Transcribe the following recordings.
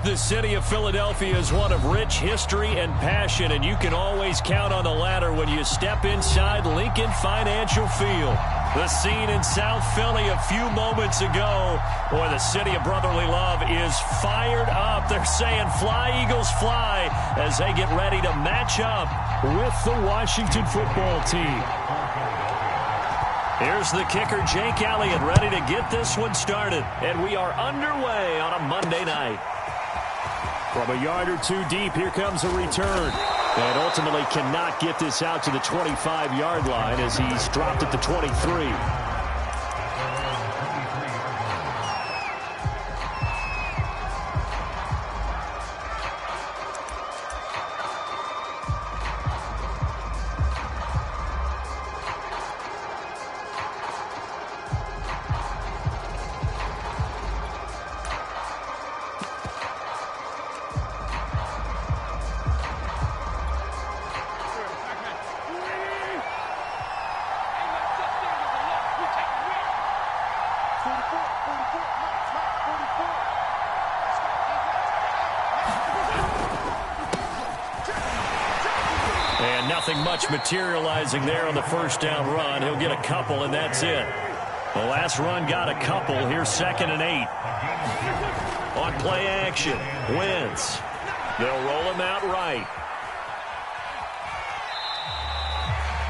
The city of Philadelphia is one of rich history and passion, and you can always count on the latter when you step inside Lincoln Financial Field. The scene in South Philly a few moments ago. Boy, the city of brotherly love is fired up. They're saying, "Fly, Eagles, fly," as they get ready to match up with the Washington football team. Here's the kicker, Jake Elliott, ready to get this one started. And we are underway on a Monday night. From a yard or two deep, here comes a return. And ultimately cannot get this out to the 25-yard line as he's dropped at the 23. And nothing much materializing there on the first down run. He'll get a couple, and that's it. The last run got a couple. Here's 2nd and 8. On play action, Wentz. They'll roll him out right.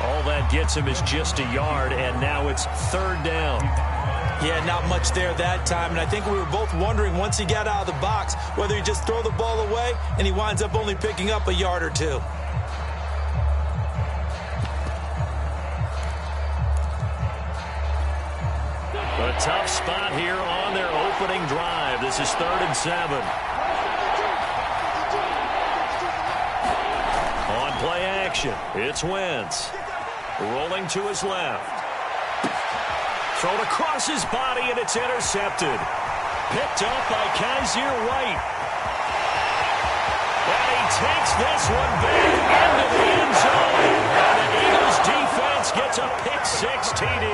All that gets him is just a yard, and now it's 3rd down. Yeah, not much there that time, and I think we were both wondering once he got out of the box whether he just throw the ball away and he winds up only picking up a yard or two. A tough spot here on their opening drive. This is 3rd and 7. On play action, it's Wentz. Rolling to his left. Thrown across his body, and it's intercepted. Picked up by Kaiser White. And he takes this one back into the end zone. And the Eagles defense gets a pick-6 TD.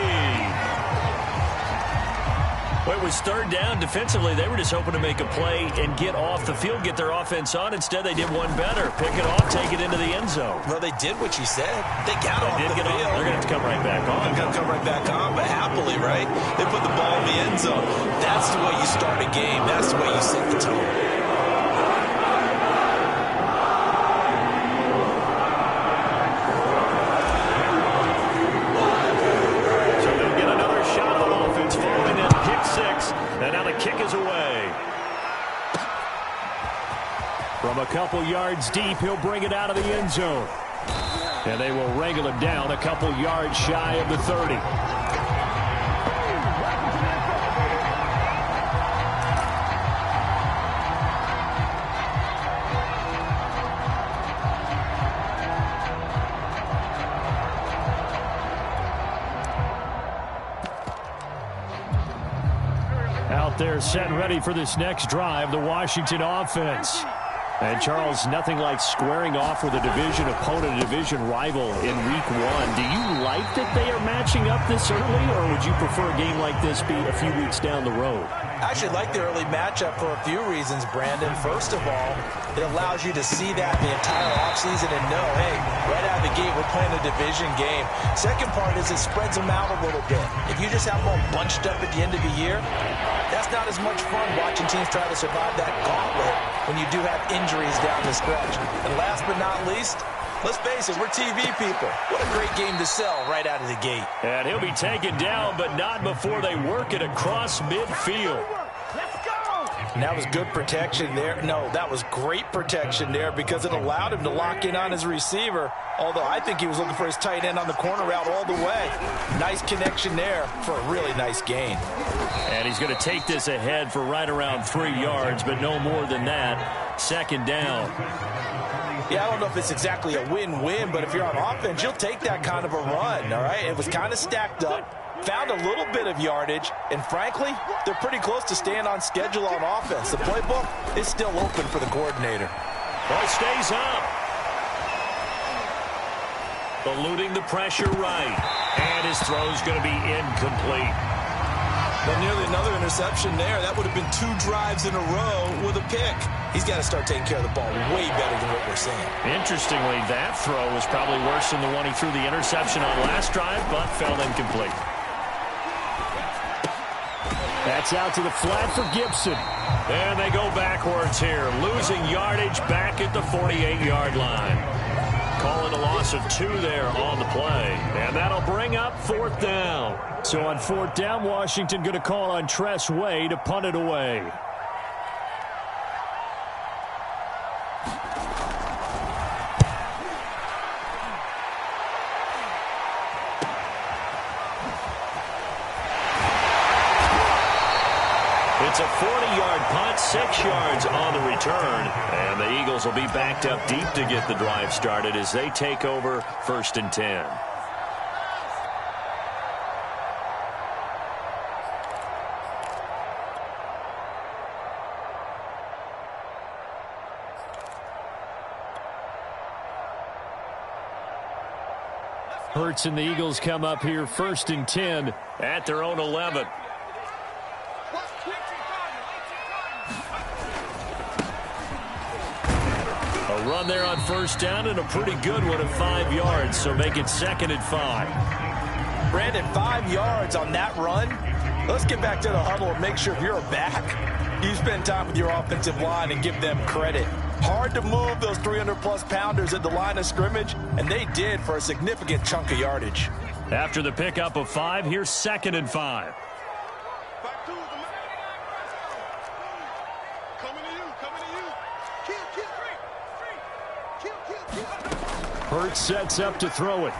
Well, it was 3rd down. Defensively, they were just hoping to make a play and get off the field, get their offense on. Instead, they did one better. Pick it off, take it into the end zone. Well, they did what you said. They got off the field. They're going to have to come right back on. They're going to come right back on, but happily, right? They put the ball in the end zone. That's the way you start a game. That's the way you set the tone. And now the kick is away. From a couple yards deep, he'll bring it out of the end zone. And they will wrangle him down a couple yards shy of the 30. Out there set and ready for this next drive, the Washington offense. And, Charles, nothing like squaring off with a division opponent, a division rival in week 1. Do you like that they are matching up this early, or would you prefer a game like this be a few weeks down the road? I actually like the early matchup for a few reasons, Brandon. First of all, it allows you to see that the entire offseason and know, hey, right out of the gate, we're playing a division game. Second part is it spreads them out a little bit. If you just have them all bunched up at the end of the year, that's not as much fun watching teams try to survive that gauntlet when you do have injuries down the stretch. And last but not least, let's face it, we're TV people. What a great game to sell right out of the gate. And he'll be taken down, but not before they work it across midfield. And that was good protection there. No, that was great protection there because it allowed him to lock in on his receiver, although I think he was looking for his tight end on the corner route all the way. Nice connection there for a really nice gain. And he's going to take this ahead for right around 3 yards, but no more than that. 2nd down. Yeah, I don't know if it's exactly a win-win, but if you're on offense, you'll take that kind of a run, all right? It was kind of stacked up. Found a little bit of yardage, and frankly, they're pretty close to staying on schedule on offense. The playbook is still open for the coordinator. Ball stays up. Eluding the pressure right. And his throw's going to be incomplete. But nearly another interception there. That would have been 2 drives in a row with a pick. He's got to start taking care of the ball way better than what we're seeing. Interestingly, that throw was probably worse than the one he threw the interception on last drive, but fell incomplete. That's out to the flat for Gibson. And they go backwards here, losing yardage back at the 48-yard line. Calling a loss of 2 there on the play. And that'll bring up 4th down. So on 4th down, Washington going to call on Tress Way to punt it away. It's a 40-yard punt, 6 yards on the return. And the Eagles will be backed up deep to get the drive started as they take over 1st and 10. Hurts and the Eagles come up here 1st and 10 at their own 11. A run there on 1st down and a pretty good one of 5 yards, so make it 2nd and 5. Brandon, 5 yards on that run. Let's get back to the huddle and make sure if you're a back, you spend time with your offensive line and give them credit. Hard to move those 300-plus pounders at the line of scrimmage, and they did for a significant chunk of yardage. After the pickup of 5, here's 2nd and 5. Hurts sets up to throw it.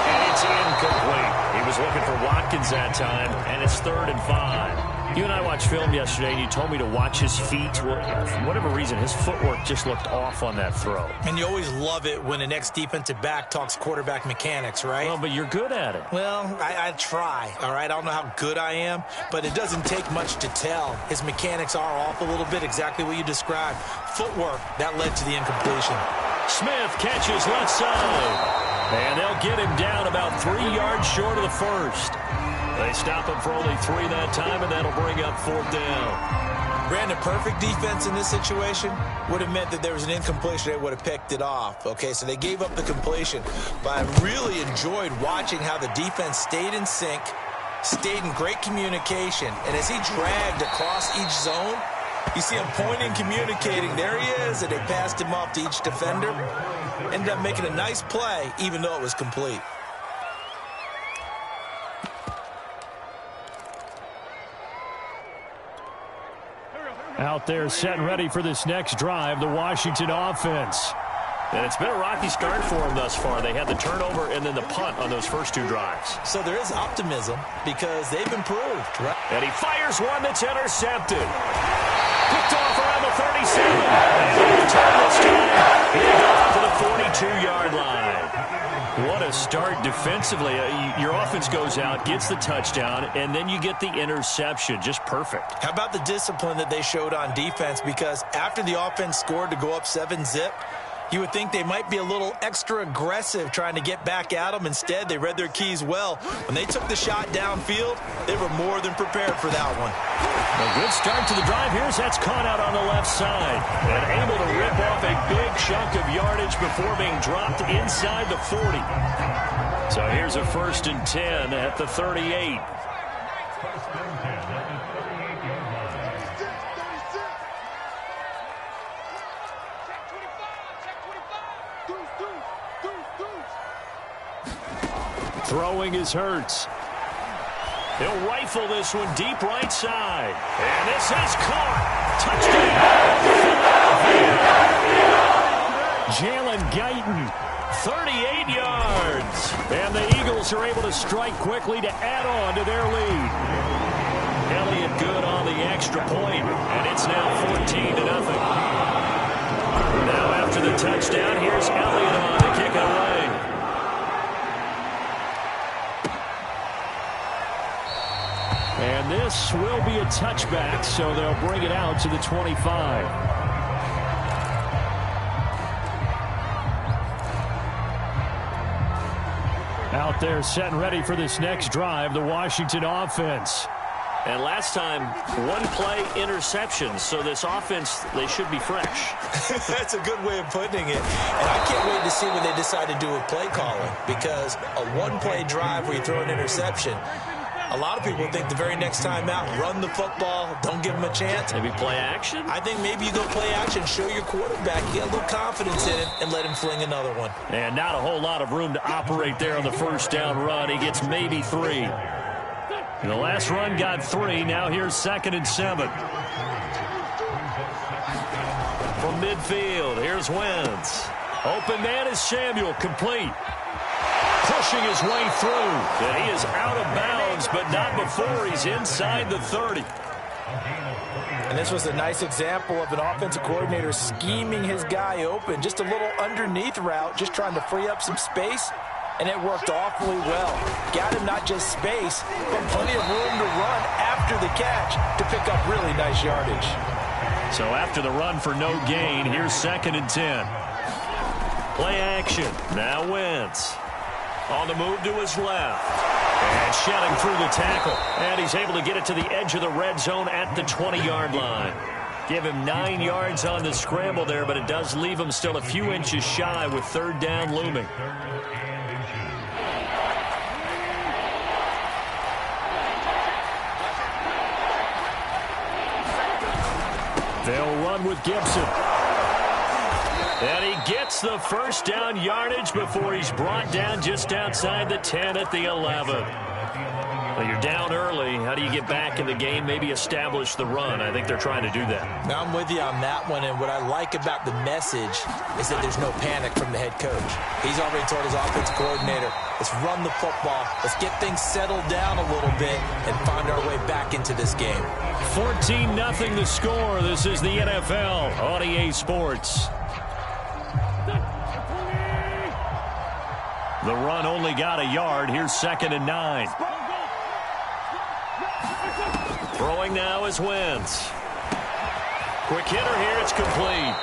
And it's incomplete. He was looking for Watkins that time, and it's 3rd and 5. You and I watched film yesterday, and you told me to watch his feet. Well, for whatever reason, his footwork just looked off on that throw. And you always love it when an ex-defensive back talks quarterback mechanics, right? Well, but you're good at it. Well, I try, all right? I don't know how good I am, but it doesn't take much to tell. His mechanics are off a little bit, exactly what you described. Footwork, that led to the incompletion. Smith catches left side. And they'll get him down about 3 yards short of the first. They stop him for only 3 that time, and that'll bring up 4th down. Brandon, perfect defense in this situation would have meant that there was an incompletion. They would have picked it off. Okay, so they gave up the completion. But I really enjoyed watching how the defense stayed in sync, stayed in great communication. And as he dragged across each zone, you see him pointing, communicating. There he is, and they passed him off to each defender. Ended up making a nice play, even though it was complete. Out there set and ready for this next drive, the Washington offense. And it's been a rocky start for them thus far. They had the turnover and then the punt on those first 2 drives. So there is optimism because they've improved, right? And he fires one that's intercepted. Picked off around the 37. And return this time. He goes to the 42-yard line. What a start defensively. Your offense goes out, gets the touchdown, and then you get the interception. Just perfect. How about the discipline that they showed on defense? Because after the offense scored to go up 7-zip, you would think they might be a little extra aggressive trying to get back at them. Instead, they read their keys well. When they took the shot downfield, they were more than prepared for that one. A good start to the drive. Here's that's caught out on the left side. And able to rip off a big chunk of yardage before being dropped inside the 40. So here's a 1st and 10 at the 38. Throwing is Hurts. He'll rifle this one deep right side. And this is caught. Touchdown. Jalen Guyton, 38 yards. And the Eagles are able to strike quickly to add on to their lead. Elliott good on the extra point, and it's now 14-0. Now after the touchdown, here's Elliott on to kick it away. And this will be a touchback, so they'll bring it out to the 25. Out there set and ready for this next drive, the Washington offense. And last time, one play interception. So this offense, they should be fresh. That's a good way of putting it. And I can't wait to see what they decide to do with play calling, because a one-play drive where you throw an interception, a lot of people think the very next time out, run the football, don't give them a chance. Maybe play action? I think maybe you go play action, show your quarterback, you get a little confidence in him, and let him fling another one. And not a whole lot of room to operate there on the first down run. He gets maybe 3. The last run got 3. Now here's 2nd and 7. From midfield, here's Wentz. Open man is Samuel, complete. Pushing his way through. And he is out of bounds, but not before he's inside the 30. And this was a nice example of an offensive coordinator scheming his guy open. Just a little underneath route, just trying to free up some space. And it worked awfully well. Got him not just space, but plenty of room to run after the catch to pick up really nice yardage. So after the run for no gain, here's 2nd and 10. Play action. Now Wentz. On the move to his left. And shedding through the tackle. And he's able to get it to the edge of the red zone at the 20-yard line. Give him 9 yards on the scramble there, but it does leave him still a few inches shy with 3rd down looming. They'll run with Gibson. And he gets the first down yardage before he's brought down just outside the 10 at the 11. Well, you're down early. How do you get back in the game, maybe establish the run? I think they're trying to do that. Now I'm with you on that one, and what I like about the message is that there's no panic from the head coach. He's already told his offensive coordinator, let's run the football, let's get things settled down a little bit and find our way back into this game. 14-0 the score. This is the NFL on EA Sports. The run only got a yard. Here's 2nd and 9. Throwing now is Wentz. Quick hitter here. It's complete.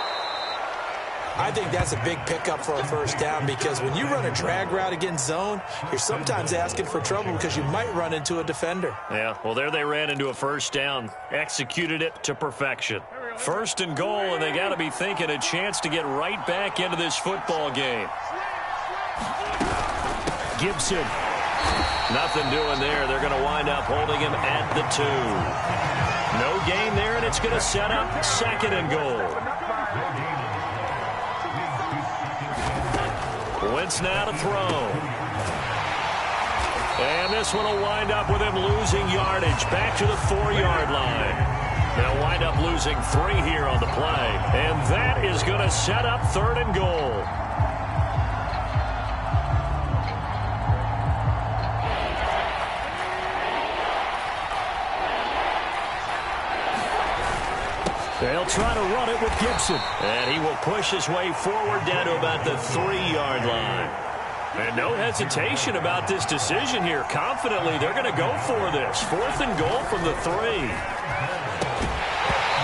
I think that's a big pickup for a first down, because when you run a drag route against zone, you're sometimes asking for trouble because you might run into a defender. Yeah, well, there they ran into a first down. Executed it to perfection. 1st and goal, and they got to be thinking a chance to get right back into this football game. Gibson. Nothing doing there. They're going to wind up holding him at the 2. No gain there, and it's going to set up 2nd and goal. Wentz now to throw. And this one will wind up with him losing yardage back to the 4-yard line. They'll wind up losing 3 here on the play. And that is going to set up 3rd and goal. They'll try to run it with Gibson. And he will push his way forward down to about the 3-yard line. And no hesitation about this decision here. Confidently, they're going to go for this. 4th and goal from the 3.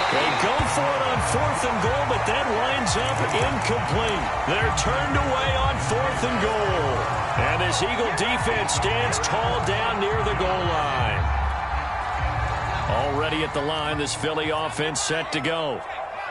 They go for it on 4th and goal, but that winds up incomplete. They're turned away on 4th and goal. And this Eagle defense stands tall down near the goal line. Already at the line, this Philly offense set to go.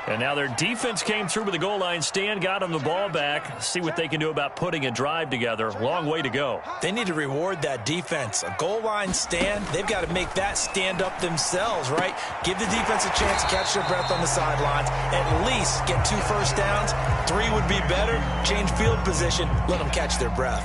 And now their defense came through with the goal line stand, got them the ball back. See what they can do about putting a drive together. Long way to go. They need to reward that defense. A goal line stand, they've got to make that stand up themselves, right? Give the defense a chance to catch their breath on the sidelines. At least get 2 first downs. 3 would be better. Change field position. Let them catch their breath.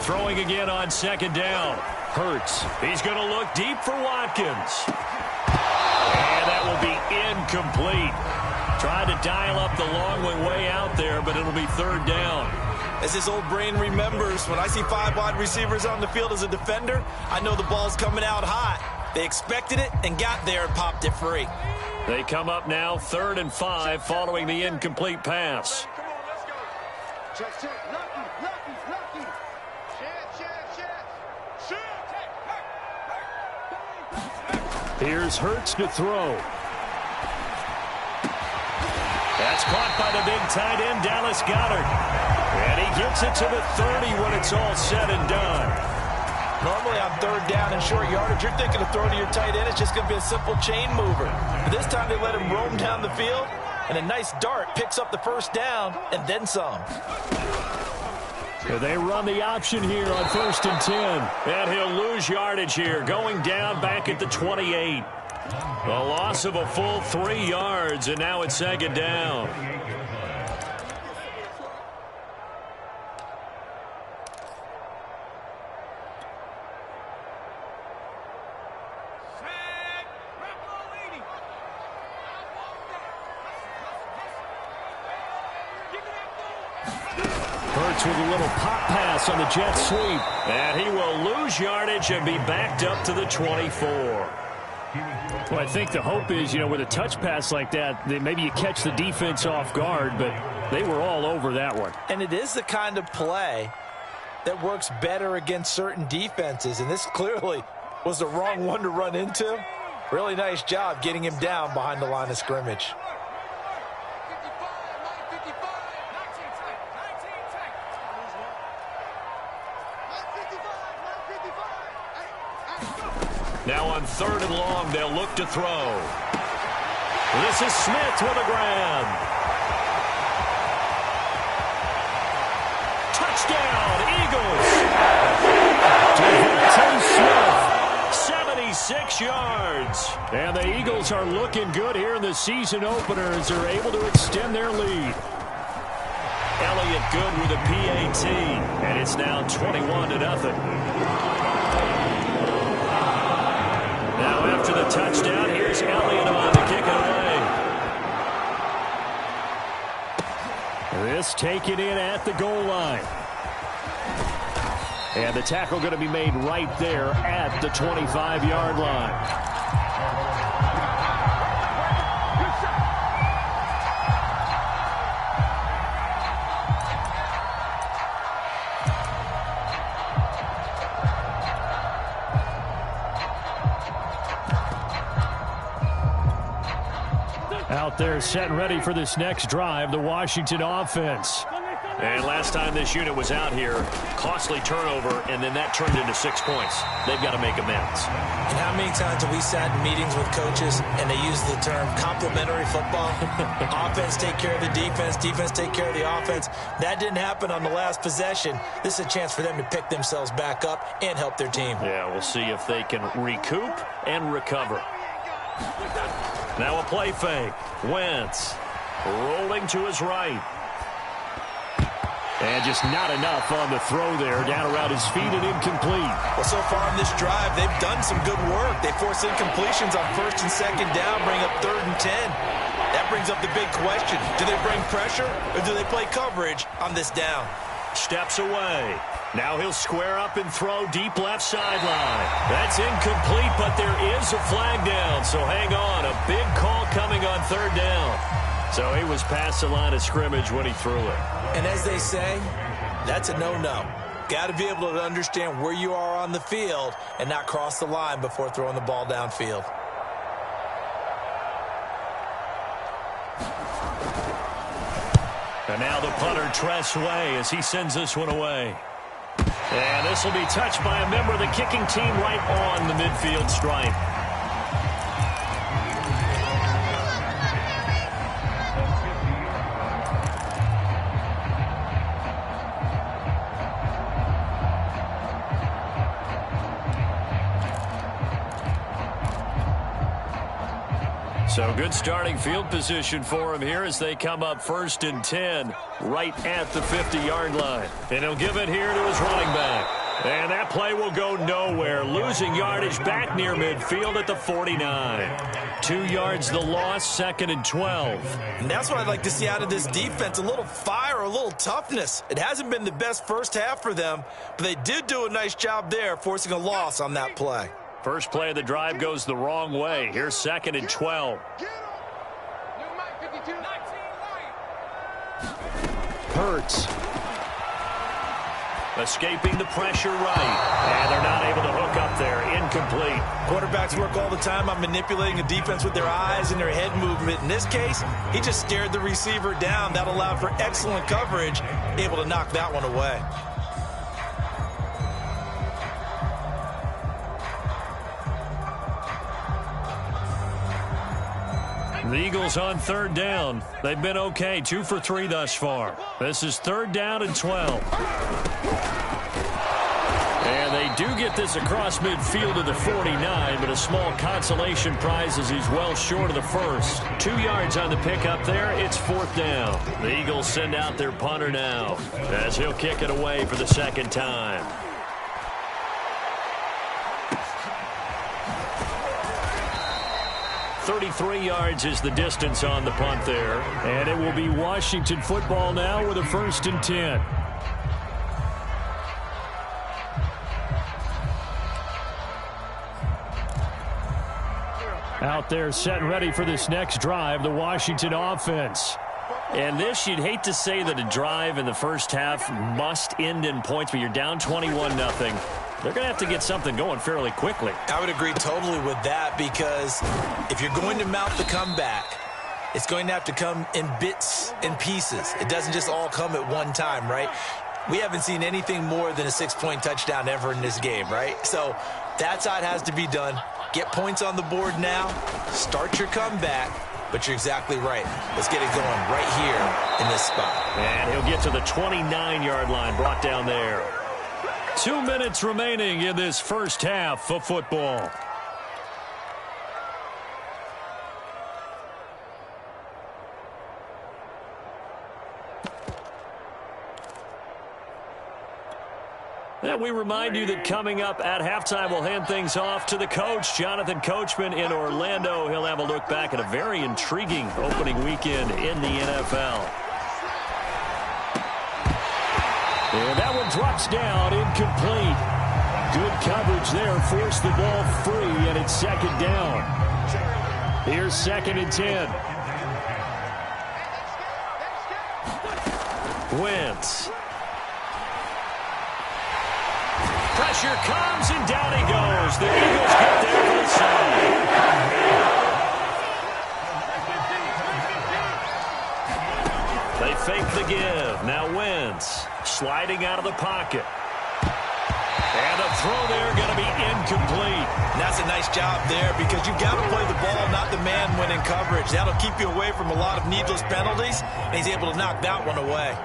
Throwing again on 2nd down. Hurts. He's going to look deep for Watkins. And that will be incomplete. Tried to dial up the long way out there, but it'll be 3rd down. As his old brain remembers, when I see 5 wide receivers on the field as a defender, I know the ball's coming out hot. They expected it and got there and popped it free. They come up now 3rd and 5 following the incomplete pass. Here's Hurts to throw. That's caught by the big tight end, Dallas Goedert. And he gets it to the 30 when it's all said and done. Normally on third down and short yardage, you're thinking of throwing to your tight end. It's just going to be a simple chain mover. But this time they let him roam down the field, and a nice dart picks up the first down and then some. They run the option here on 1st and 10. And he'll lose yardage here, going down back at the 28. A loss of a full 3 yards, and now it's 2nd down. Hurts with a little pop pass on the jet sweep. And he will lose yardage and be backed up to the 24. Well, I think the hope is, with a touch pass like that, maybe you catch the defense off guard, but they were all over that one. And it is the kind of play that works better against certain defenses, and this clearly was the wrong one to run into. Really nice job getting him down behind the line of scrimmage. Now on 3rd and long, they'll look to throw. This is Smith with a grab. Touchdown, Eagles. Devontae Smith, 76 yards. And the Eagles are looking good here in the season opener as they're able to extend their lead. Elliott good with a PAT, and it's now 21-0. Now after the touchdown, here's Elliott on to kick it away. This taken in at the goal line. And the tackle going to be made right there at the 25-yard line. Out there set and ready for this next drive, the Washington offense. And last time this unit was out here, costly turnover, and then that turned into 6 points. They've got to make amends. And how many times have we sat in meetings with coaches and they use the term complementary football? Offense take care of the defense, defense take care of the offense. That didn't happen on the last possession. This is a chance for them to pick themselves back up and help their team. Yeah, we'll see if they can recoup and recover. Now a play fake. Wentz rolling to his right. And just not enough on the throw there. Down around his feet and incomplete. Well, so far on this drive, they've done some good work. They force incompletions on 1st and 2nd down, bring up 3rd and 10. That brings up the big question. Do they bring pressure or do they play coverage on this down? Steps away. Now he'll square up and throw deep left sideline. That's incomplete, but there is a flag down. So hang on. A big call coming on 3rd down. So he was past the line of scrimmage when he threw it. And as they say, that's a no-no. Got to be able to understand where you are on the field and not cross the line before throwing the ball downfield. And now the punter Tress Way as he sends this one away. And this will be touched by a member of the kicking team right on the midfield stripe. So good starting field position for him here as they come up 1st and 10 right at the 50-yard line. And he'll give it here to his running back. And that play will go nowhere, losing yardage back near midfield at the 49. 2 yards the loss, 2nd and 12. And that's what I'd like to see out of this defense, a little fire, a little toughness. It hasn't been the best first half for them, but they did do a nice job there, forcing a loss on that play. First play of the drive goes the wrong way. Here's 2nd and 12. Hurts. Escaping the pressure right. And they're not able to hook up there. Incomplete. Quarterbacks work all the time on manipulating a defense with their eyes and their head movement. In this case, he just stared the receiver down. That allowed for excellent coverage, able to knock that one away. The Eagles on third down. They've been okay, 2 for 3 thus far. This is 3rd down and 12. And they do get this across midfield to the 49, but a small consolation prize as he's well short of the first. 2 yards on the pickup there. It's 4th down. The Eagles send out their punter now as he'll kick it away for the 2nd time. 33 yards is the distance on the punt there. And it will be Washington football now with a 1st and 10. Out there set and ready for this next drive, the Washington offense. And this, you'd hate to say that a drive in the first half must end in points, but you're down 21-0. They're going to have to get something going fairly quickly. I would agree totally with that, because if you're going to mount the comeback, it's going to have to come in bits and pieces. It doesn't just all come at one time, right? We haven't seen anything more than a 6-point touchdown ever in this game, right? So that side has to be done. Get points on the board now. Start your comeback. But you're exactly right. Let's get it going right here in this spot. And he'll get to the 29-yard line, brought down there. 2 minutes remaining in this first half of football. And we remind you that coming up at halftime, we'll hand things off to the coach, Jonathan Coachman in Orlando. He'll have a look back at a very intriguing opening weekend in the NFL. And that one drops down, incomplete. Good coverage there, forced the ball free, and it's 2nd down. Here's 2nd and 10. Wentz. Pressure comes, and down he goes. The Eagles get there for the side. They fake the give. Now Wentz sliding out of the pocket. And a throw there going to be incomplete. And that's a nice job there, because you've got to play the ball, not the man when in coverage. That'll keep you away from a lot of needless penalties, and he's able to knock that one away.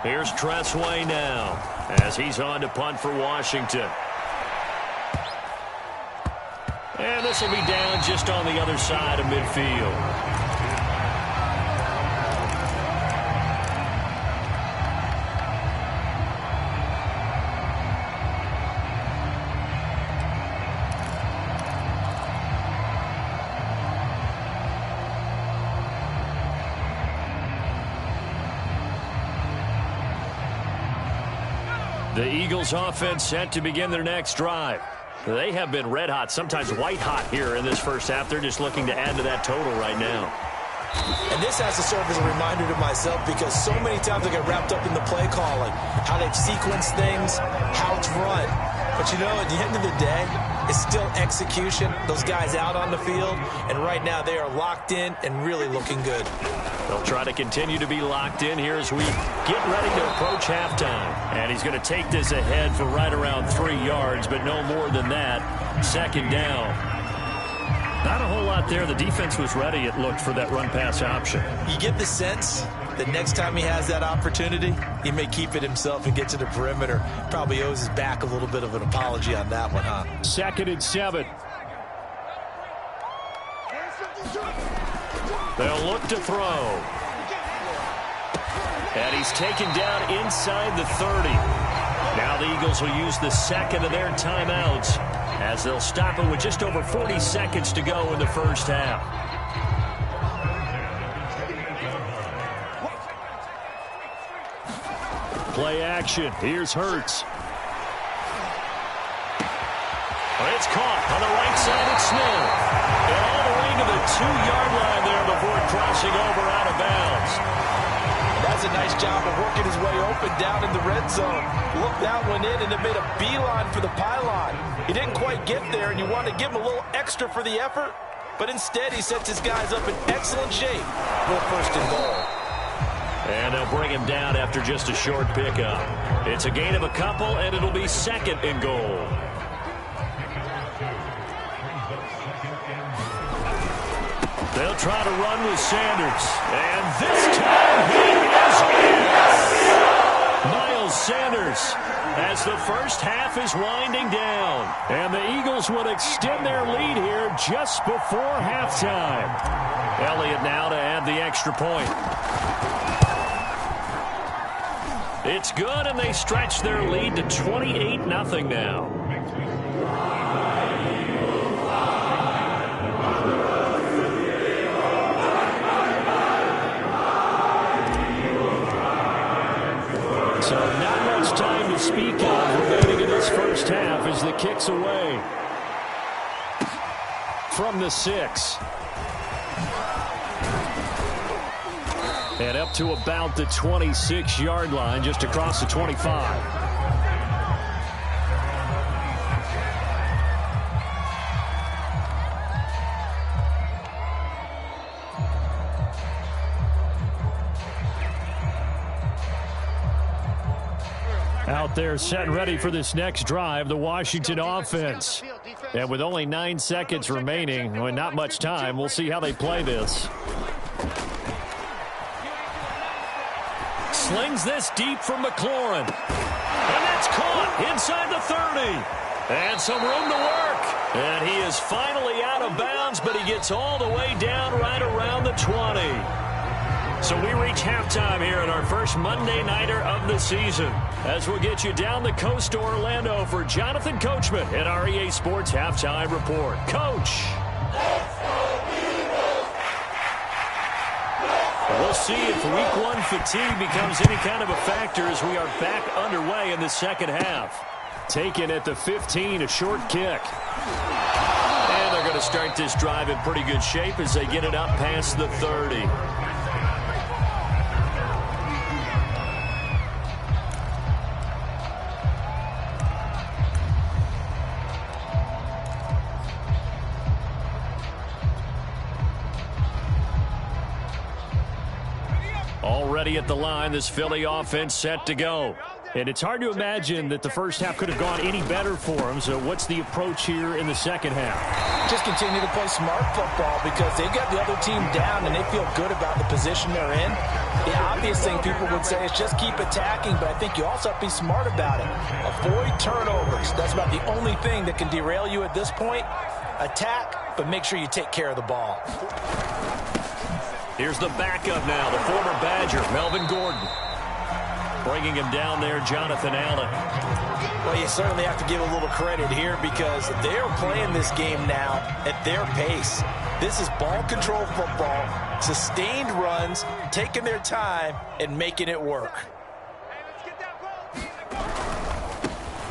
Here's Tressway now as he's on to punt for Washington. And this will be down just on the other side of midfield. The Eagles offense set to begin their next drive. They have been red hot, sometimes white hot here in this first half. They're just looking to add to that total right now. And this has to serve as a reminder to myself, because so many times I get wrapped up in the play calling, how they've sequenced things, how it's run. But you know, at the end of the day, it's still execution. Those guys out on the field, and right now they are locked in and really looking good. They'll try to continue to be locked in here as we get ready to approach halftime. And he's going to take this ahead for right around 3 yards, but no more than that. 2nd down. Not a whole lot there. The defense was ready, it looked, for that run-pass option. You get the sense that next time he has that opportunity, he may keep it himself and get to the perimeter. Probably owes his back a little bit of an apology on that one, huh? 2nd and 7. They'll look to throw. And he's taken down inside the 30. Now the Eagles will use the 2nd of their timeouts as they'll stop it with just over 40 seconds to go in the first half. Play action. Here's Hurts. It's caught on the right side. It's Smith. And all the way to the 2-yard line there before crossing over out of bounds. does a nice job of working his way open down in the red zone. Looked that one in and it made a beeline for the pylon. He didn't quite get there, and you want to give him a little extra for the effort, but instead he sets his guys up in excellent shape for first and goal. And they'll bring him down after just a short pickup. It's a gain of a couple, and it'll be second and goal. They'll try to run with Sanders. And this time he is in. Miles Sanders as the first half is winding down. And the Eagles would extend their lead here just before halftime. Elliott now to add the extra point. It's good, and they stretch their lead to 28-0 now. So not much time to speak of remaining in this first half as the kick's away from the 6. And up to about the 26-yard line, just across the 25. Out there set and ready for this next drive, the Washington offense. And with only 9 seconds remaining, well, not much time, we'll see how they play this. Slings this deep from McLaurin. And that's caught inside the 30. And some room to work. And he is finally out of bounds, but he gets all the way down right around the 20. So we reach halftime here at our first Monday Nighter of the season. As we'll get you down the coast to Orlando for Jonathan Coachman at our EA Sports Halftime Report. Coach. We'll see if week 1 fatigue becomes any kind of a factor as we are back underway in the second half. Taken at the 15, a short kick. And they're going to start this drive in pretty good shape as they get it up past the 30. Already at the line, this Philly offense set to go. And it's hard to imagine that the first half could have gone any better for them. So what's the approach here in the second half? Just continue to play smart football because they got the other team down and they feel good about the position they're in. The obvious thing people would say is just keep attacking, but I think you also have to be smart about it. Avoid turnovers. That's about the only thing that can derail you at this point. Attack, but make sure you take care of the ball. Here's the backup now, the former Badger, Melvin Gordon. Bringing him down there, Jonathan Allen. Well, you certainly have to give a little credit here because they're playing this game now at their pace. This is ball control football, sustained runs, taking their time, and making it work.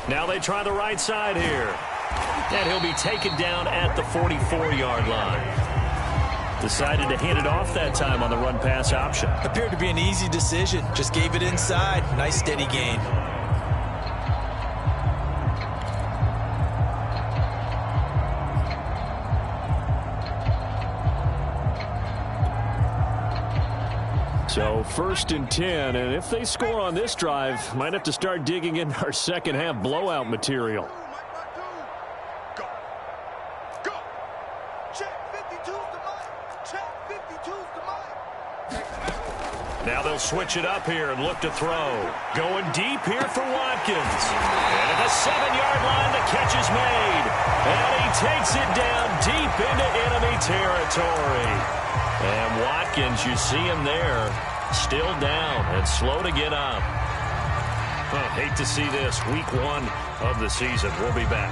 Now they try the right side here. And he'll be taken down at the 44-yard line. Decided to hand it off that time on the run-pass option. Appeared to be an easy decision. Just gave it inside. Nice steady gain. So 1st and 10, and if they score on this drive, might have to start digging in our second half blowout material. Now they'll switch it up here and look to throw. Going deep here for Watkins. And at the 7-yard line, the catch is made. And he takes it down deep into enemy territory. And Watkins, you see him there, still down and slow to get up. Hate to see this. Week 1 of the season. We'll be back.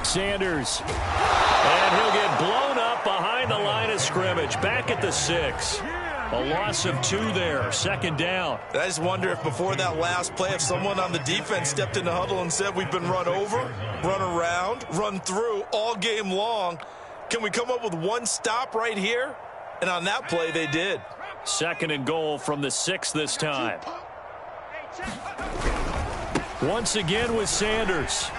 Sanders. And he'll get blown up behind the line of scrimmage. Back at the 6. A loss of 2 there, second down. I just wonder if before that last play, if someone on the defense stepped in the huddle and said, we've been run over, run around, run through all game long. Can we come up with one stop right here? And on that play, they did. Second and goal from the 6 this time. Once again with Sanders.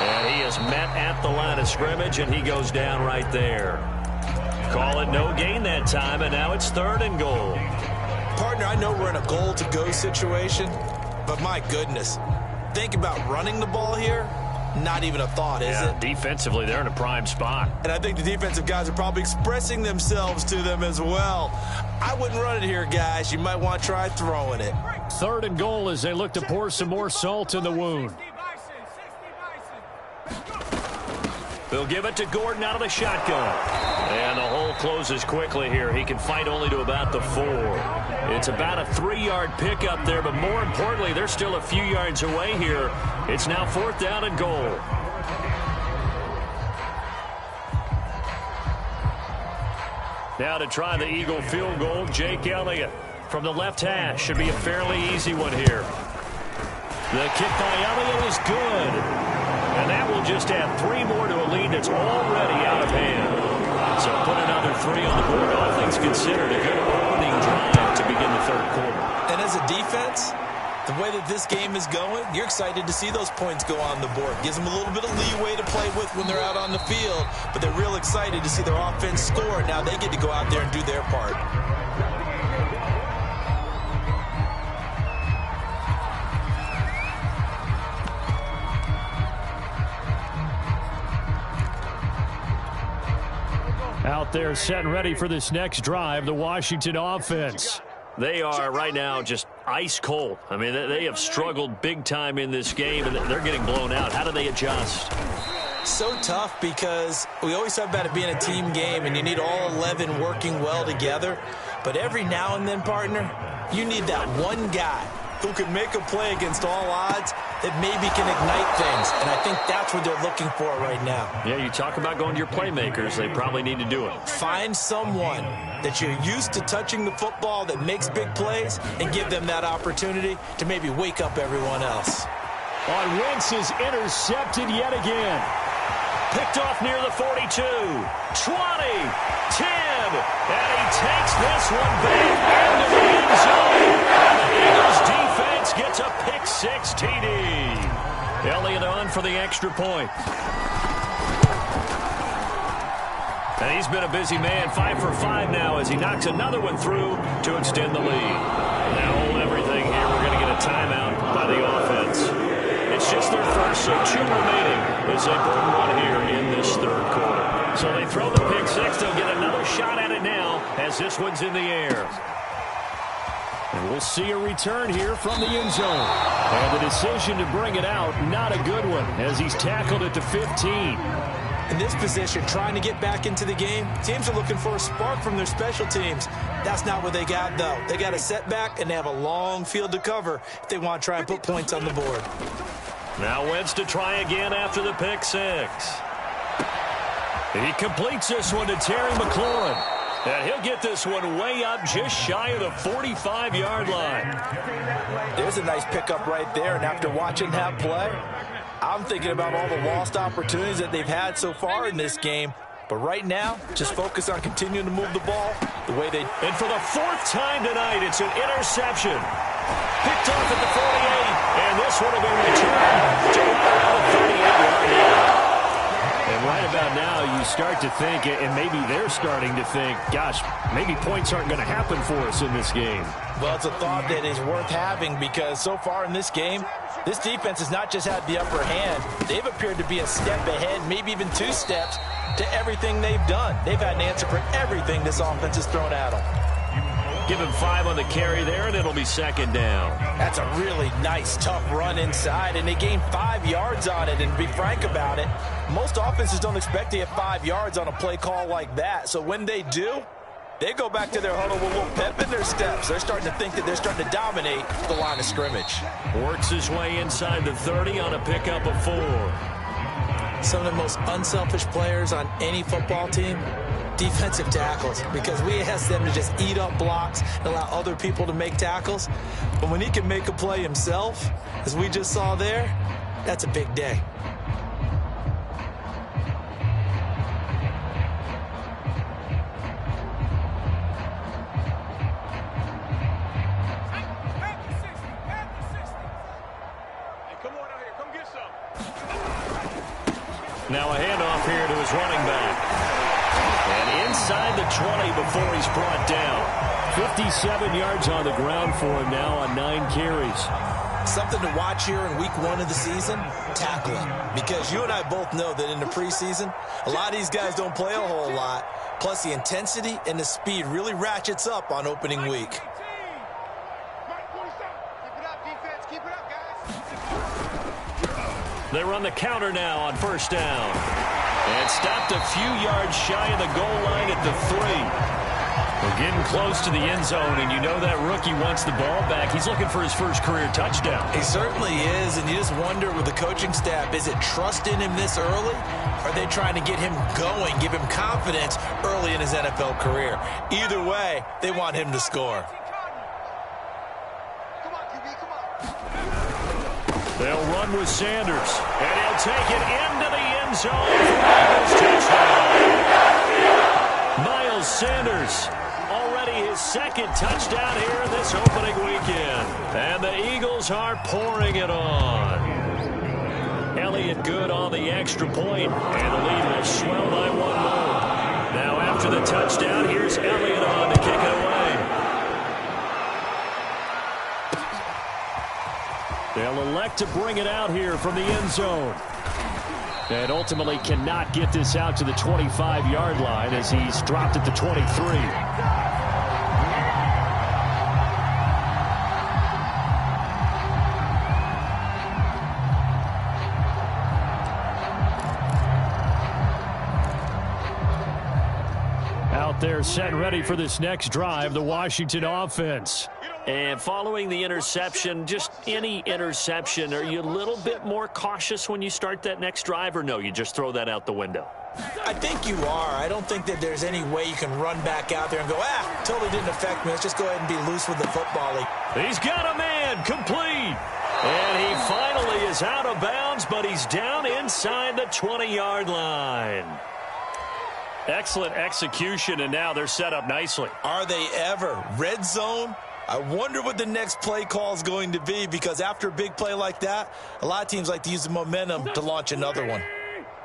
And he is met at the line of scrimmage, and he goes down right there. Call it no gain that time, and now it's 3rd and goal. Partner, I know we're in a goal-to-go situation, but my goodness, think about running the ball here. Not even a thought, is it? Defensively, they're in a prime spot. And I think the defensive guys are probably expressing themselves to them as well. I wouldn't run it here, guys. You might want to try throwing it. 3rd and goal as they look to pour some more salt in the wound. They'll give it to Gordon out of the shotgun. And the hole closes quickly here. He can fight only to about the 4. It's about a 3-yard pickup there, but more importantly, they're still a few yards away here. It's now 4th down and goal. Now to try the Eagle field goal, Jake Elliott from the left hash. Should be a fairly easy one here. The kick by Elliott is good. And that will just add 3 more to a lead that's already out of hand. So put another 3 on the board. All things considered, a good opening drive to begin the 3rd quarter. And as a defense, the way that this game is going, you're excited to see those points go on the board. Gives them a little bit of leeway to play with when they're out on the field. But they're real excited to see their offense score. Now they get to go out there and do their part. Out there set and ready for this next drive, the Washington offense. They are right now just ice cold. I mean, they have struggled big time in this game, and they're getting blown out. How do they adjust? So tough because we always talk about it being a team game, and you need all 11 working well together. But every now and then, partner, you need that one guy who can make a play against all odds that maybe can ignite things. And I think that's what they're looking for right now. Yeah, you talk about going to your playmakers. They probably need to do it. Find someone that you're used to touching the football that makes big plays and give them that opportunity to maybe wake up everyone else. Wentz is intercepted yet again. Picked off near the 42, 20, 10, and he takes this one back into the end zone. And the Eagles defense gets a pick-6 TD. Elliott on for the extra point. And he's been a busy man, 5 for 5 now as he knocks another one through to extend the lead. Now hold everything here. We're going to get a timeout by the offense. It's just their first, so 2 remaining as they burn one here in this 3rd quarter. So they throw the pick-6. They'll get another shot at it now as this one's in the air. And we'll see a return here from the end zone. And the decision to bring it out, not a good one, as he's tackled at the 15. In this position, trying to get back into the game, teams are looking for a spark from their special teams. That's not what they got, though. They got a setback, and they have a long field to cover if they want to try and put points on the board. Now Wentz to try again after the pick-6. He completes this one to Terry McLaurin. And he'll get this one way up just shy of the 45-yard line. There's a nice pickup right there, and after watching that play, I'm thinking about all the lost opportunities that they've had so far in this game. But right now, just focus on continuing to move the ball the way they... And for the 4th time tonight, it's an interception. Picked off at the 48, and this one will be returned to around the 38-yard line. And right about now, you start to think, and maybe they're starting to think, gosh, maybe points aren't going to happen for us in this game. Well, it's a thought that is worth having because so far in this game, this defense has not just had the upper hand. They've appeared to be a step ahead, maybe even 2 steps to everything they've done. They've had an answer for everything this offense has thrown at them. Give him 5 on the carry there, and it'll be 2nd down. That's a really nice, tough run inside, and they gained 5 yards on it. And to be frank about it, most offenses don't expect to get 5 yards on a play call like that. So when they do, they go back to their huddle with a little pep in their steps. They're starting to think that they're starting to dominate the line of scrimmage. Works his way inside the 30 on a pickup of 4. Some of the most unselfish players on any football team defensive tackles, because we ask them to just eat up blocks and allow other people to make tackles. But when he can make a play himself, as we just saw there, that's a big day. Now a handoff here to his running back. And inside the 20 before he's brought down. 57 yards on the ground for him now on 9 carries. Something to watch here in week 1 of the season, tackling. Because you and I both know that in the preseason, a lot of these guys don't play a whole lot. Plus the intensity and the speed really ratchets up on opening week. They run the counter now on first down. And stopped a few yards shy of the goal line at the 3. We're getting close to the end zone, and you know that rookie wants the ball back. He's looking for his first career touchdown. He certainly is, and you just wonder with the coaching staff, is it trust in him this early? Or are they trying to get him going, give him confidence early in his NFL career? Either way, they want him to score. They'll run with Sanders, and he'll take it into the end zone for Eagles touchdown. Miles Sanders, already his second touchdown here this opening weekend. And the Eagles are pouring it on. Elliott good on the extra point, and the lead will swell by 1 more. Now after the touchdown, here's Elliott on to kick it away. They'll elect to bring it out here from the end zone. And ultimately cannot get this out to the 25-yard line as he's dropped at the 23. Out there set ready for this next drive, the Washington offense. And following the interception, just any interception, are you a little bit more cautious when you start that next drive, or no, you just throw that out the window? I think you are. I don't think that there's any way you can run back out there and go, totally didn't affect me. Let's just go ahead and be loose with the football. He's got a man, complete. And he finally is out of bounds, but he's down inside the 20-yard line. Excellent execution, and now they're set up nicely. Are they ever? Red zone? I wonder what the next play call is going to be, because after a big play like that, a lot of teams like to use the momentum to launch another one.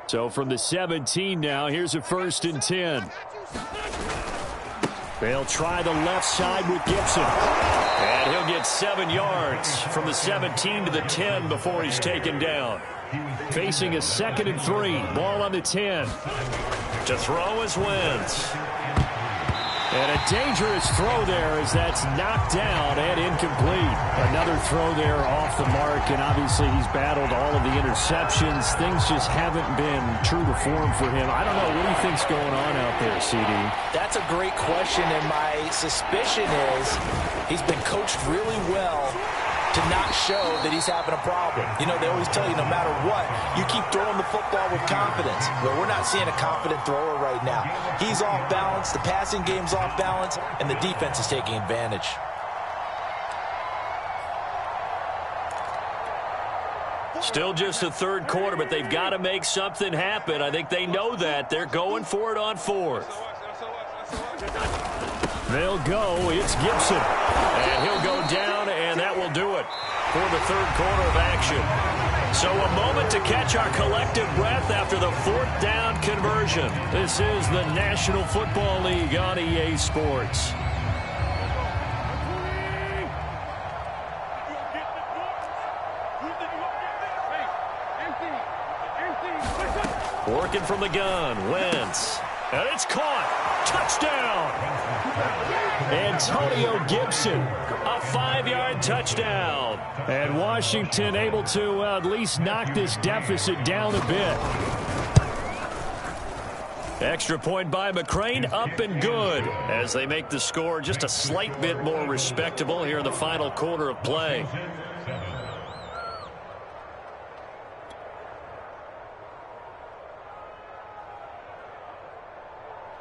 So from the 17 now, here's a 1st and 10. They'll try the left side with Gibson. And he'll get 7 yards from the 17 to the 10 before he's taken down. Facing a 2nd and 3. Ball on the 10. To throw is Wentz. And a dangerous throw there as that's knocked down and incomplete. Another throw there off the mark, and obviously he's battled all of the interceptions. Things just haven't been true to form for him. I don't know. What do you think's going on out there, CD? That's a great question, and my suspicion is he's been coached really well to not show that he's having a problem. You know, they always tell you no matter what, you keep throwing the football with confidence. But we're not seeing a confident thrower right now. He's off balance, the passing game's off balance, and the defense is taking advantage. Still just the 3rd quarter, but they've got to make something happen. I think they know that. They're going for it on 4th. They'll go. It's Gibson. And he'll go down, and that will do it for the 3rd quarter of action. So a moment to catch our collective breath after the 4th down conversion. This is the National Football League on EA Sports. Working from the gun, Wentz. And it's caught. Touchdown. Antonio Gibson, a 5-yard touchdown. And Washington able to at least knock this deficit down a bit. Extra point by McCrane, up and good as they make the score just a slight bit more respectable here in the final quarter of play.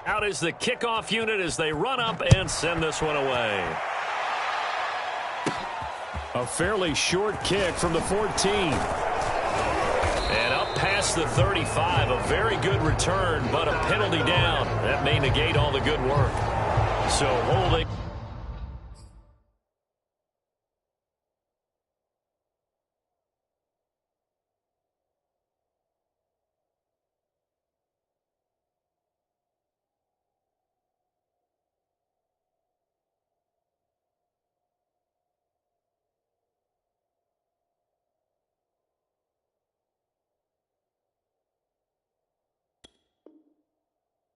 Out is the kickoff unit as they run up and send this one away. A fairly short kick from the 14. And up past the 35. A very good return, but a penalty down. That may negate all the good work. So holding.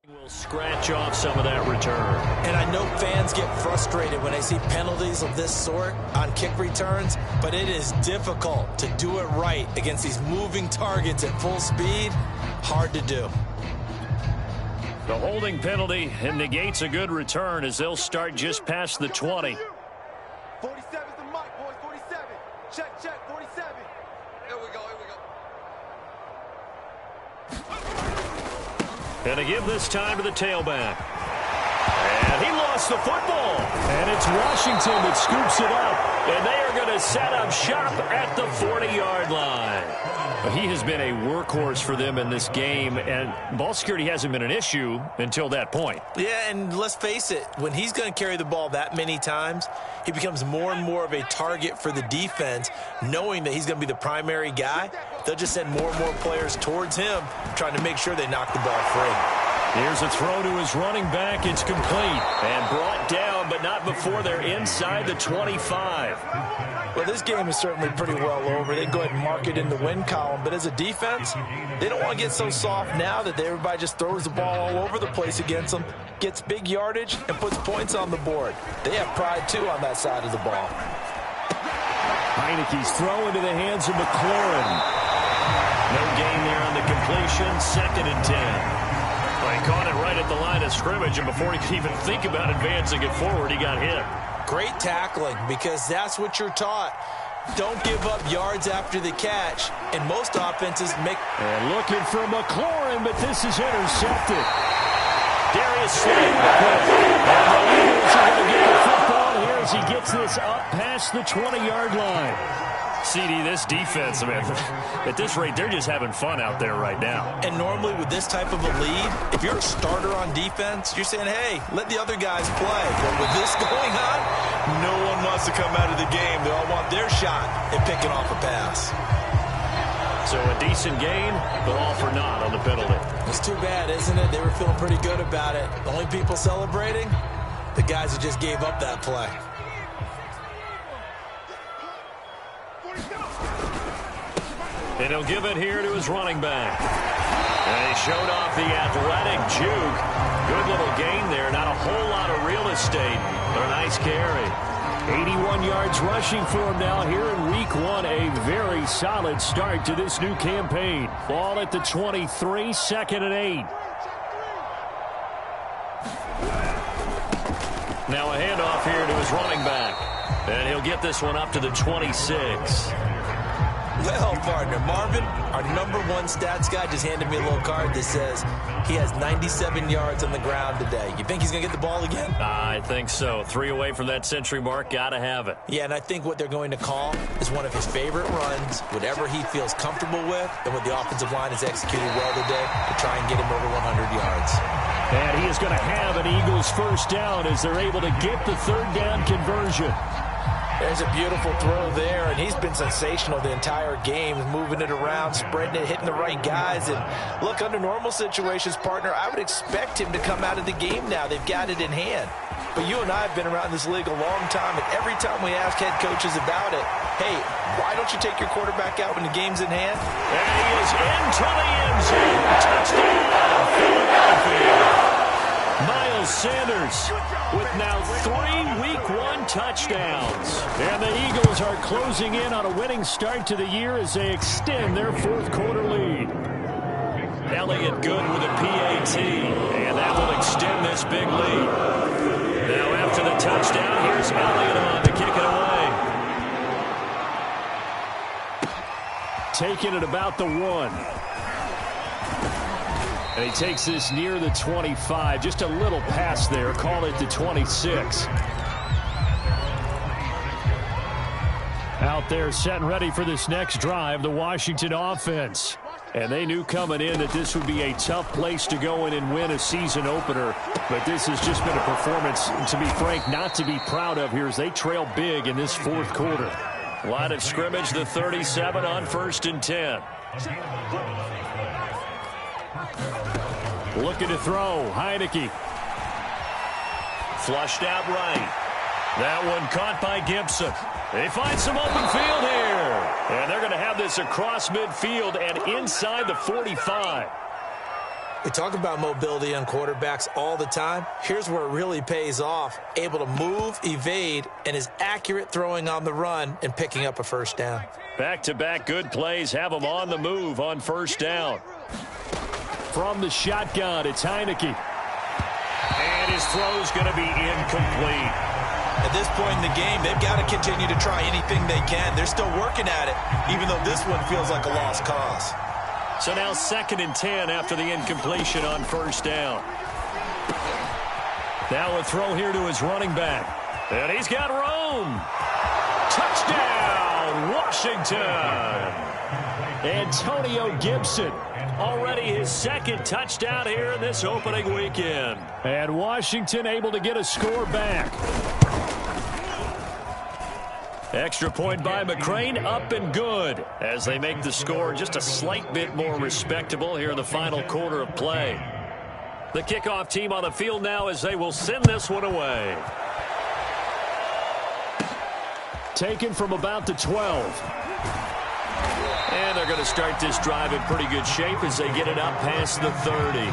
Will scratch off some of that return. And I know fans get frustrated when they see penalties of this sort on kick returns, but it is difficult to do it right against these moving targets at full speed. Hard to do. The holding penalty negates a good return as they'll start just past the 20. 47's the mark, boys. 47. Check, 47. Here we go. And to give this time to the tailback. And he lost the football. And it's Washington that scoops it up. And they are going to set up shop at the 40-yard line. He has been a workhorse for them in this game, and ball security hasn't been an issue until that point. Yeah, and let's face it, when he's going to carry the ball that many times, he becomes more and more of a target for the defense, knowing that he's going to be the primary guy. They'll just send more and more players towards him, trying to make sure they knock the ball free. Here's a throw to his running back. It's complete and brought down, but not before they're inside the 25. Well, this game is certainly pretty well over. They can go ahead and mark it in the win column. But as a defense, they don't want to get so soft now that everybody just throws the ball all over the place against them, gets big yardage, and puts points on the board. They have pride, too, on that side of the ball. Heineke's throw into the hands of McLaurin. No gain there on the completion. 2nd and 10. Well, he caught it right at the line of scrimmage, and before he could even think about advancing it forward, he got hit. Great tackling, because that's what you're taught. Don't give up yards after the catch, and most offenses make... And looking for McLaurin, but this is intercepted. Darius Slade with it. And the Eagles are going to get the football here as he gets this up past the 20-yard line. CD, this defense, man, at this rate, they're just having fun out there right now. And normally with this type of a lead, if you're a starter on defense, you're saying, hey, let the other guys play. But with this going on, no one wants to come out of the game. They all want their shot at picking off a pass. So a decent gain, but all for naught on the penalty. It's too bad, isn't it? They were feeling pretty good about it. The only people celebrating, the guys who just gave up that play. And he'll give it here to his running back. And he showed off the athletic juke. Good little gain there. Not a whole lot of real estate, but a nice carry. 81 yards rushing for him now here in week 1. A very solid start to this new campaign. Ball at the 23, 2nd and 8. Now a handoff here to his running back. And he'll get this one up to the 26. Well, partner, Marvin, our #1 stats guy just handed me a little card that says he has 97 yards on the ground today. You think he's going to get the ball again? I think so. 3 away from that century mark. Got to have it. Yeah, and I think what they're going to call is one of his favorite runs, whatever he feels comfortable with, and what the offensive line has executed well today to try and get him over 100 yards. And he is going to have an Eagles first down as they're able to get the 3rd down conversion. There's a beautiful throw there, and he's been sensational the entire game, moving it around, spreading it, hitting the right guys. And look, under normal situations, partner, I would expect him to come out of the game now. They've got it in hand. But you and I have been around this league a long time, and every time we ask head coaches about it, hey, why don't you take your quarterback out when the game's in hand? And he is into the end zone. Touchdown, Philadelphia. Miles Sanders with now 3 Week 1 touchdowns. And the Eagles are closing in on a winning start to the year as they extend their 4th quarter lead. Elliott good with a PAT, and that will extend this big lead. Now after the touchdown, here's Elliott on to kick it away. Taking it about the 1. And he takes this near the 25. Just a little pass there. Call it the 26. Out there set and ready for this next drive, the Washington offense. And they knew coming in that this would be a tough place to go in and win a season opener. But this has just been a performance, to be frank, not to be proud of here as they trail big in this fourth quarter. Line of scrimmage, the 37 on 1st and 10. Looking to throw, Heineke. Flushed out right. That one caught by Gibson. They find some open field here. And they're going to have this across midfield and inside the 45. We talk about mobility on quarterbacks all the time. Here's where it really pays off. Able to move, evade, and is accurate throwing on the run and picking up a first down. Back-to-back good plays have them on the move on first down. From the shotgun, it's Heineke. And his throw's going to be incomplete. At this point in the game, they've got to continue to try anything they can. They're still working at it, even though this one feels like a lost cause. So now 2nd and 10 after the incompletion on first down. Now a throw here to his running back. And he's got room. Touchdown, Washington. Antonio Gibson. Already his 2nd touchdown here in this opening weekend. And Washington able to get a score back. Extra point by McCrane, up and good as they make the score just a slight bit more respectable here in the final quarter of play. The kickoff team on the field now as they will send this one away. Taken from about the 12. And they're going to start this drive in pretty good shape as they get it up past the 30.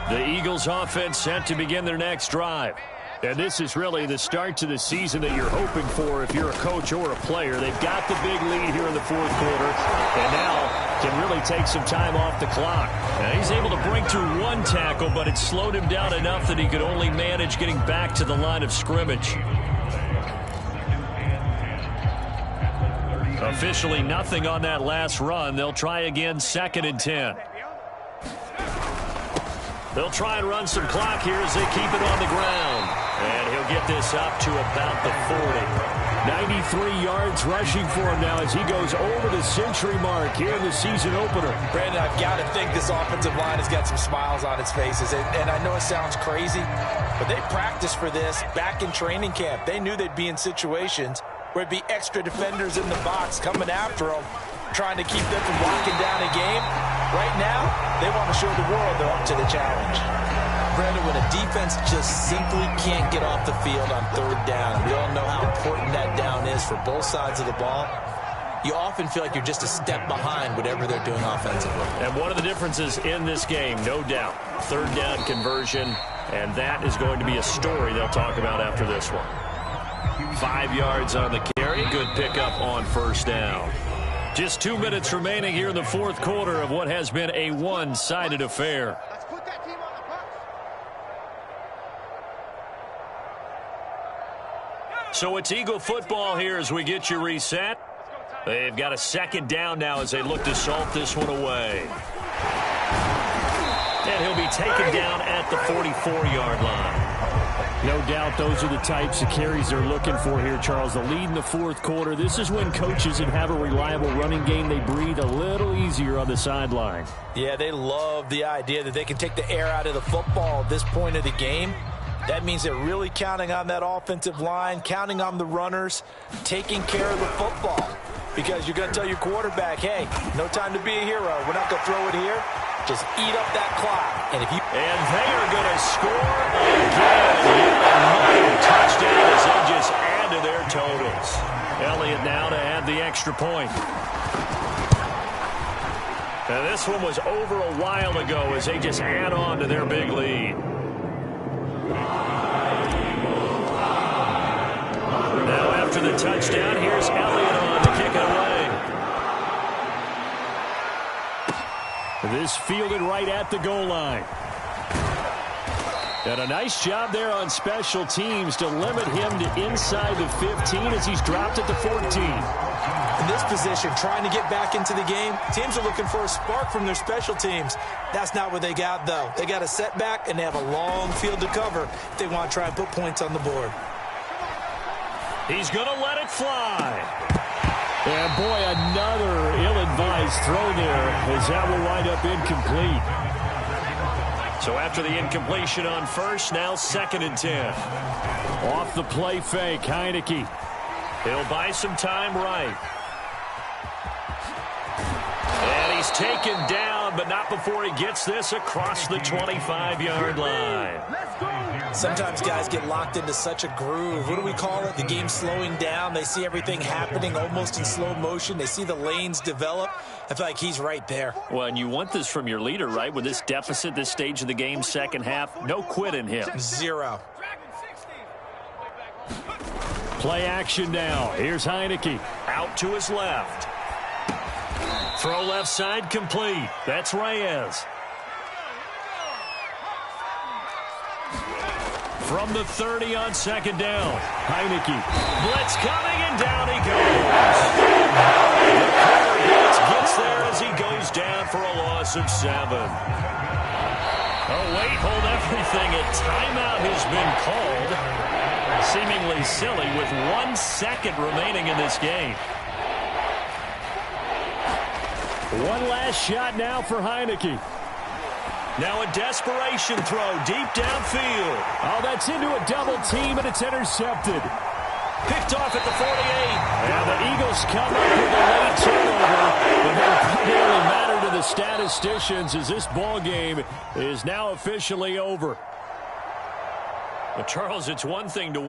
The Eagles offense set to begin their next drive. And this is really the start to the season that you're hoping for if you're a coach or a player. They've got the big lead here in the fourth quarter and now can really take some time off the clock. Now he's able to break through one tackle, but it slowed him down enough that he could only manage getting back to the line of scrimmage. Officially nothing on that last run. They'll try again 2nd and 10. They'll try and run some clock here as they keep it on the ground. And he'll get this up to about the 40. 93 yards rushing for him now as he goes over the century mark here in the season opener. Brandon, I've got to think this offensive line has got some smiles on its faces. And I know it sounds crazy, but they practiced for this back in training camp. They knew they'd be in situations where it'd be extra defenders in the box coming after them, trying to keep them from locking down a game. Right now, they want to show the world they're up to the challenge. Brandon, when a defense just simply can't get off the field on 3rd down, we all know how important that down is for both sides of the ball, you often feel like you're just a step behind whatever they're doing offensively. And one of the differences in this game, no doubt, 3rd down conversion, and that is going to be a story they'll talk about after this one. 5 yards on the carry, good pickup on 1st down. Just 2 minutes remaining here in the fourth quarter of what has been a one-sided affair. Let's put that team on the bus. So it's Eagle football here as we get you reset. They've got a 2nd down now as they look to salt this one away. And he'll be taken down at the 44-yard line. No doubt those are the types of carries they're looking for here, Charles. The lead in the fourth quarter. This is when coaches that have a reliable running game, they breathe a little easier on the sideline. Yeah, they love the idea that they can take the air out of the football at this point of the game. That means they're really counting on that offensive line, counting on the runners, taking care of the football. Because you're going to tell your quarterback, hey, no time to be a hero. We're not going to throw it here. Just eat up that clock. And they are going to score again. Another touchdown as they just add to their totals. Elliott now to add the extra point. Now this one was over a while ago as they just add on to their big lead. Now after the touchdown, here's Elliott on to kick it away. This fielded right at the goal line. And a nice job there on special teams to limit him to inside the 15 as he's dropped it to 14. In this position, trying to get back into the game, teams are looking for a spark from their special teams. That's not what they got, though. They got a setback, and they have a long field to cover if they want to try and put points on the board. He's going to let it fly. And, boy, another ill-advised throw there as that will wind up incomplete. So after the incompletion on first, now 2nd and 10. Off the play fake, Heineke. He'll buy some time right. And he's taken down, but not before he gets this across the 25-yard line. Sometimes guys get locked into such a groove. What do we call it? The game slowing down. They see everything happening almost in slow motion. They see the lanes develop. I feel like he's right there. Well, and you want this from your leader, right? With this deficit, this stage of the game, second half, no quit in him. 0. Play action now. Here's Heineke. Out to his left. Throw left side complete. That's Reyes. From the 30 on 2nd down. Heineke. Blitz coming, and down he goes. The corner blitz gets there as he goes down for a loss of 7. Oh, wait, hold everything. A timeout has been called. Seemingly silly with 1 second remaining in this game. One last shot now for Heineke. Now a desperation throw deep downfield. Oh, that's into a double team, and it's intercepted. Picked off at the 48. And the Eagles come up with a late turnover. But it'll primarily matter to the statisticians as this ball game is now officially over. Well, Charles, it's one thing to